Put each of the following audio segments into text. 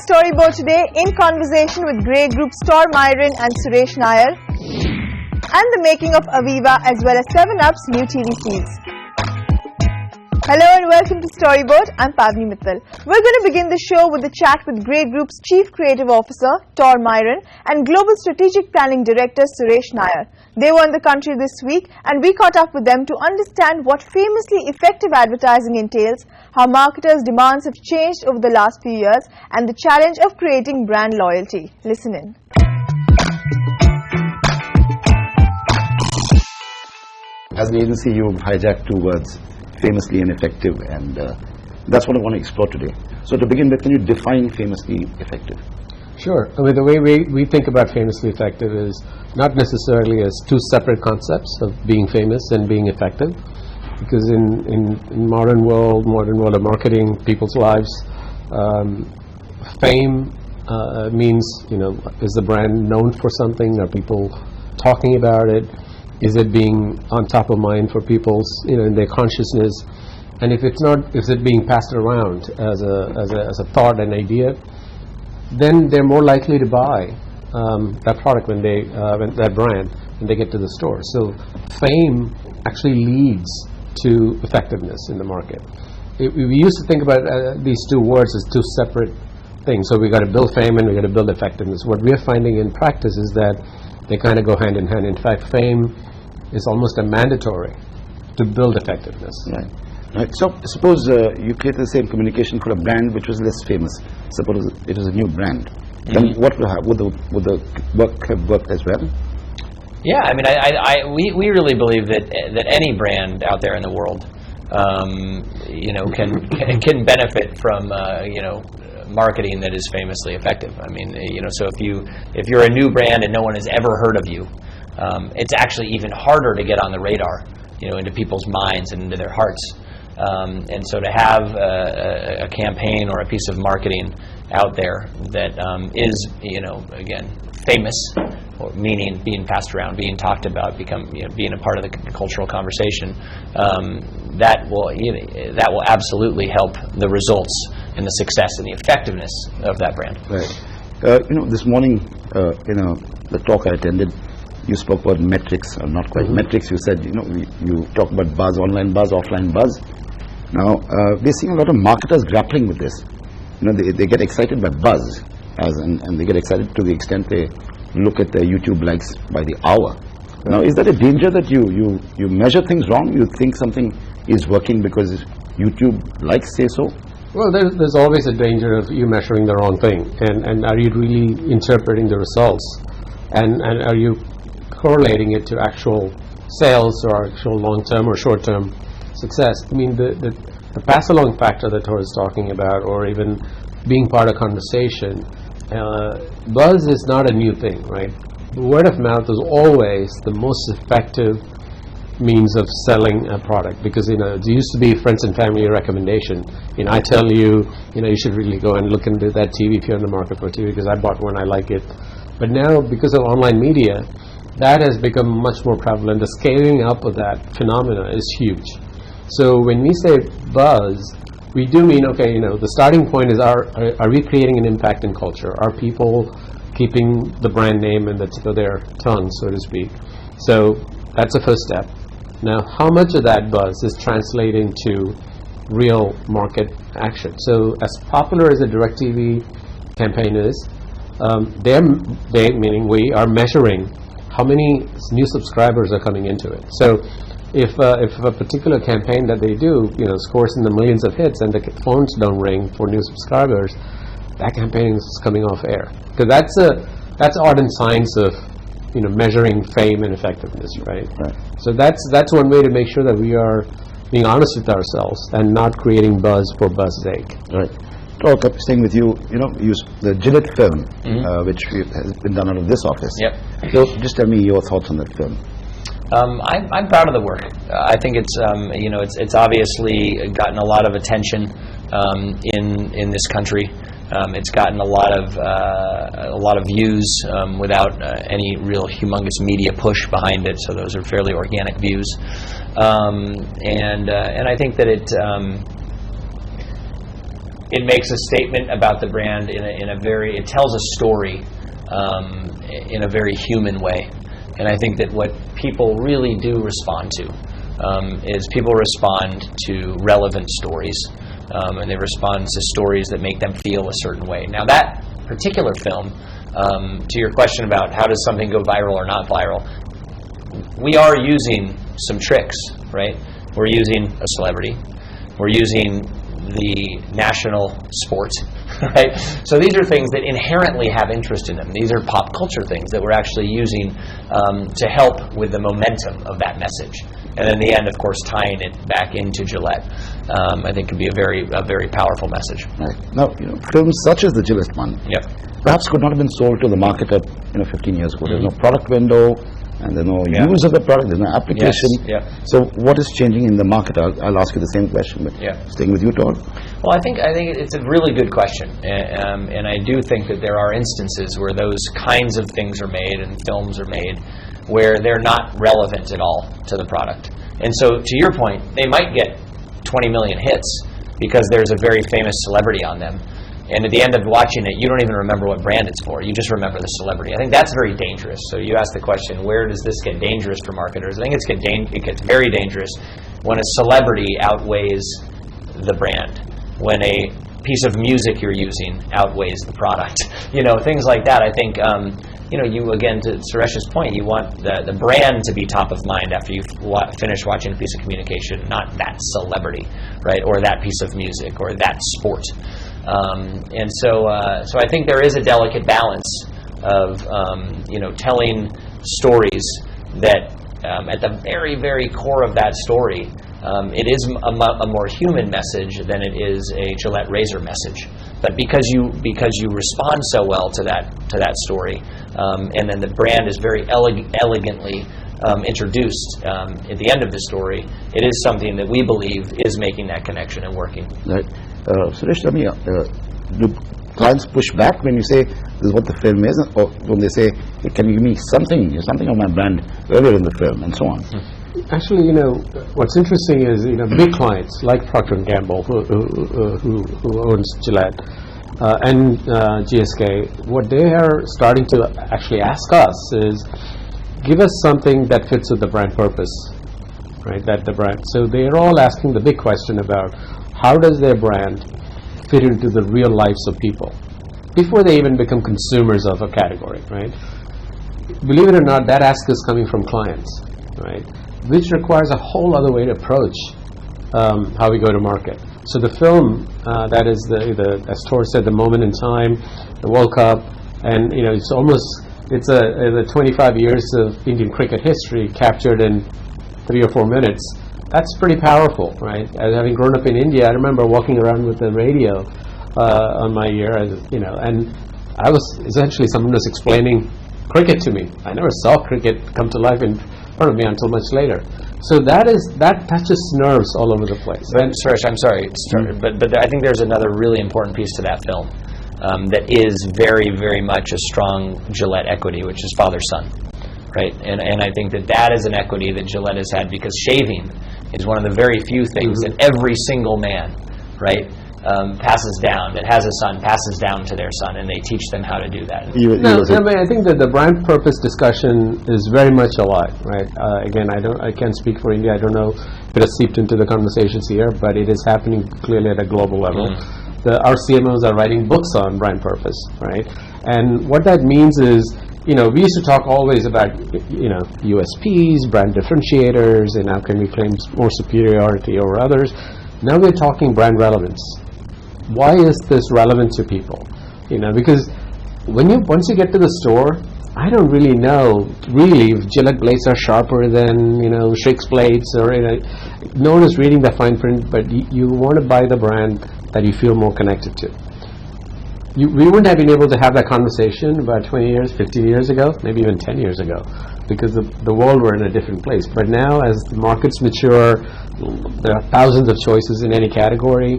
Storyboard today in conversation with Grey Group's Tor Myhren and Suresh Nair and the making of Aviva as well as 7UP's new TV series. Hello and welcome to Storyboard. I'm Pavni Mittal. We're going to begin the show with a chat with Grey Group's Chief Creative Officer Tor Myhren and Global Strategic Planning Director Suresh Nair. They were in the country this week and we caught up with them to understand what famously effective advertising entails, how marketers' demands have changed over the last few years, and the challenge of creating brand loyalty. Listen in. As an agency, you've hijacked two words, famously and effective, and that's what I want to explore today. So to begin with, can you define famously effective? Sure. I mean, the way we think about famously effective is not necessarily as two separate concepts of being famous and being effective, because in modern world of marketing, people's lives, fame means, is the brand known for something? Are people talking about it? Is it being on top of mind for people's, in their consciousness? And if it's not, is it being passed around as a thought and idea? Then they're more likely to buy that product when that brand when they get to the store. So fame actually leads to effectiveness in the market. We used to think about these two words as two separate things. So we got to build fame and we got to build effectiveness. What we're finding in practice is that they kind of go hand in hand. In fact, fame is almost a mandatory to build effectiveness. Right. So suppose you create the same communication for a brand which was less famous. Suppose it is a new brand. Then what will happen? Would the work have worked as well? Yeah, I mean, we really believe that any brand out there in the world, can benefit from marketing that is famously effective. I mean, so if you're a new brand and no one has ever heard of you, it's actually even harder to get on the radar, into people's minds and into their hearts. And so to have a campaign or a piece of marketing out there that is, again, famous, or meaning being passed around, being talked about, being a part of the cultural conversation, that will absolutely help the results and the success and the effectiveness of that brand. Right. This morning, the talk I attended, you spoke about metrics, or not quite metrics. You said, you talk about buzz, online buzz, offline buzz. Now, we're seeing a lot of marketers grappling with this. They get excited by buzz, and they get excited to the extent they look at their YouTube likes by the hour. Now, is that a danger that you measure things wrong? You think something is working because YouTube likes say so? Well, there's always a danger of you measuring the wrong thing, and are you really interpreting the results, and are you correlating it to actual sales or actual long-term or short-term success? I mean, the pass-along factor that Tor is talking about, or even being part of conversation, buzz is not a new thing, right? Word of mouth is always the most effective means of selling a product, because it used to be friends and family recommendation. I tell you, you should really go and look into that TV if you're in the market for TV, because I bought one, I like it. But now, because of online media, that has become much more prevalent. The scaling up of that phenomena is huge. So when we say buzz, we do mean, the starting point is, are we creating an impact in culture? Are people keeping the brand name in the tip of their tongue, so to speak? So that's the first step. Now, how much of that buzz is translating to real market action? So as popular as a DirecTV campaign is, they, meaning we, are measuring how many new subscribers are coming into it. So if a particular campaign that they do, scores in the millions of hits and the phones don't ring for new subscribers, that campaign is coming off air. Because that's art and science of measuring fame and effectiveness, right? So that's one way to make sure that we are being honest with ourselves and not creating buzz for buzz's sake. Right. Talk up, staying with you, the Gillette film, which has been done out of this office. Yep. So just tell me your thoughts on that film. I'm proud of the work. I think it's it's obviously gotten a lot of attention in this country. It's gotten a lot of views without any real humongous media push behind it. So those are fairly organic views, and I think that it makes a statement about the brand in a very, it tells a story in a very human way. And I think that what people really do respond to is people respond to relevant stories, and they respond to stories that make them feel a certain way. Now that particular film, to your question about how does something go viral or not viral, we are using some tricks, right? We're using a celebrity. We're using the national sport, right? So these are things that inherently have interest in them. These are pop culture things that we're actually using to help with the momentum of that message. And in the end, of course, tying it back into Gillette, I think can be a very powerful message. Right. Now, films such as the Gillette one, perhaps could not have been sold to the marketer 15 years ago. There's no product window, and there's no use of the product, there's no application. So what is changing in the market? I'll ask you the same question, but staying with you, Tor. Well, I think it's a really good question, and I do think that there are instances where those kinds of things are made and films are made where they're not relevant at all to the product. And so, to your point, they might get 20 million hits because there's a very famous celebrity on them. And at the end of watching it, you don't even remember what brand it's for. You just remember the celebrity. I think that's very dangerous. So you ask the question, where does this get dangerous for marketers? I think it gets very dangerous when a celebrity outweighs the brand, when a piece of music you're using outweighs the product. Things like that. I think, you, again, to Suresh's point, you want the brand to be top of mind after you finish watching a piece of communication, not that celebrity, right, or that piece of music, or that sport. And so I think there is a delicate balance of telling stories that at the very, very core of that story, it is a more human message than it is a Gillette razor message. But because you respond so well to that story, and then the brand is very elegantly introduced at the end of the story, it is something that we believe is making that connection and working. Right. Suresh, tell me, do clients push back when you say this is what the film is, or when they say, hey, can you give me something of my brand earlier in the film, and so on? Actually, what's interesting is, big clients like Procter & Gamble, who owns Gillette, and GSK, what they are starting to actually ask us is, give us something that fits with the brand purpose, right? So they are all asking the big question about how does their brand fit into the real lives of people before they even become consumers of a category, right? Believe it or not, that ask is coming from clients, right? Which requires a whole other way to approach how we go to market. So the film, that is as Tor said, the moment in time, the World Cup, and it's a 25 years of Indian cricket history captured in 3 or 4 minutes. That's pretty powerful, right? As having grown up in India, I remember walking around with the radio on my ear, and I was essentially someone was explaining cricket to me. I never saw cricket come to life in front of me until much later. So that touches nerves all over the place. But Suresh, I'm sorry, but I think there's another really important piece to that film that is very, very much a strong Gillette equity, which is father-son, right? And I think that is an equity that Gillette has had, because shaving is one of the very few things that every single man, right, passes down, that has a son, passes down to their son, and they teach them how to do that. I think that the brand purpose discussion is very much alive, right? Again, I can't speak for India. I don't know if it has seeped into the conversations here, but it is happening clearly at a global level. Our CMOs are writing books on brand purpose, right? And what that means is, we used to talk always about, USPs, brand differentiators, and how can we claim more superiority over others. Now we're talking brand relevance. Why is this relevant to people? Because once you get to the store, I don't really know if Gillette blades are sharper than Schick's blades, or no one is reading the fine print, but you want to buy the brand that you feel more connected to. We wouldn't have been able to have that conversation about 20 years, 15 years ago, maybe even 10 years ago, because the world were in a different place. But now, as the markets mature, there are thousands of choices in any category.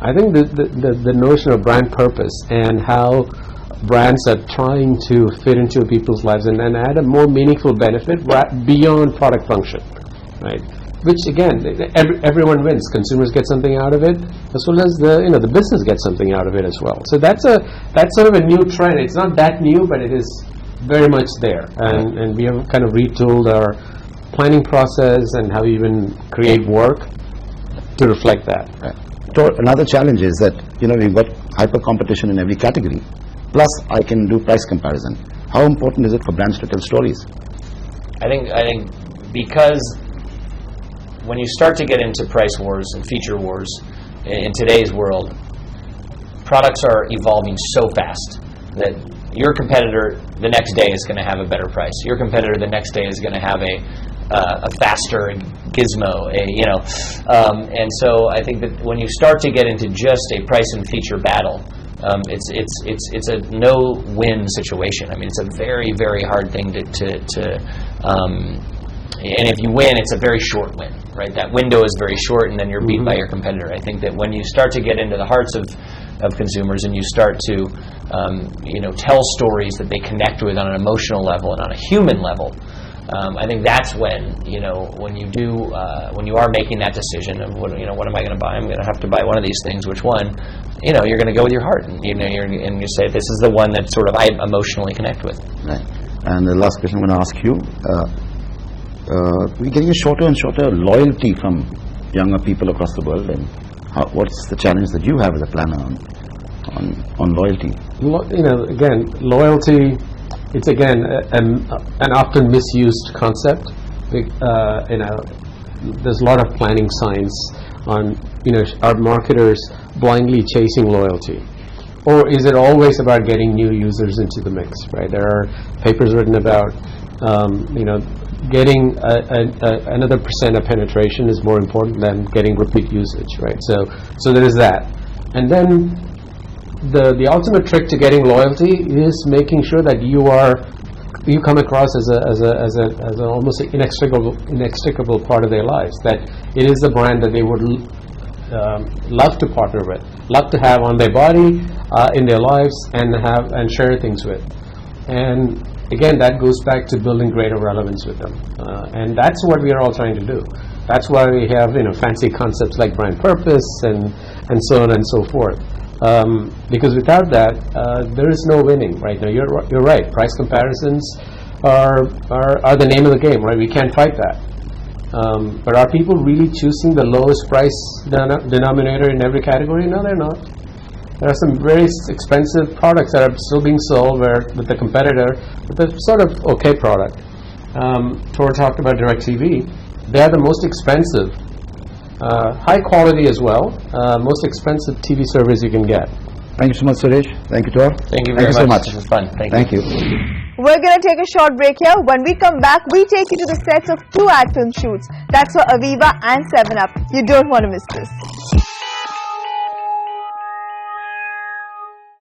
I think the notion of brand purpose and how brands are trying to fit into people's lives and add a more meaningful benefit beyond product function, right? which again, everyone wins. Consumers get something out of it, as well as the business gets something out of it as well. So that's sort of a new trend. It's not that new, but it is very much there. And we have kind of retooled our planning process and how we even create work to reflect that. Tor, another challenge is that we've got hyper competition in every category. Plus, I can do price comparison. How important is it for brands to tell stories? I think because when you start to get into price wars and feature wars in today's world, products are evolving so fast that your competitor the next day is going to have a better price. Your competitor the next day is going to have a faster gizmo, and so I think that when you start to get into just a price and feature battle, it's a no-win situation. I mean, it's a very, very hard thing and if you win, it's a very short win, right? That window is very short, and then you're beat by your competitor. I think that when you start to get into the hearts of consumers and you start to tell stories that they connect with on an emotional level and on a human level, I think that's when you are making that decision of what am I going to buy? I'm going to have to buy one of these things. Which one? You're going to go with your heart, and you say this is the one that sort of I emotionally connect with. Right. And the last question I'm going to ask you: we're getting a shorter and shorter loyalty from younger people across the world, and what's the challenge that you have as a planner on loyalty? Again, loyalty. It's again an often misused concept. There's a lot of planning science on are marketers blindly chasing loyalty, or is it always about getting new users into the mix? Right? There are papers written about getting another % of penetration is more important than getting repeat usage. Right? So there is that, and then the ultimate trick to getting loyalty is making sure that you come across as an almost inextricable part of their lives. That it is the brand that they would love to partner with, love to have on their body, in their lives, and share things with. And again, that goes back to building greater relevance with them, and that's what we are all trying to do. That's why we have fancy concepts like brand purpose and so on and so forth. Because without that, there is no winning. Right now, you're right. Price comparisons are the name of the game. Right, we can't fight that. But are people really choosing the lowest price denominator in every category? No, they're not. There are some very expensive products that are still being sold with the competitor with a sort of okay product. Tor talked about DirecTV. They are the most expensive. High quality as well, most expensive TV service you can get. Thank you so much, Suresh. Thank you, Tor. Thank you very much. This was fun. Thank you. We're going to take a short break here. When we come back, we take you to the sets of 2 ad film shoots. That's for Aviva and 7up. You don't want to miss this.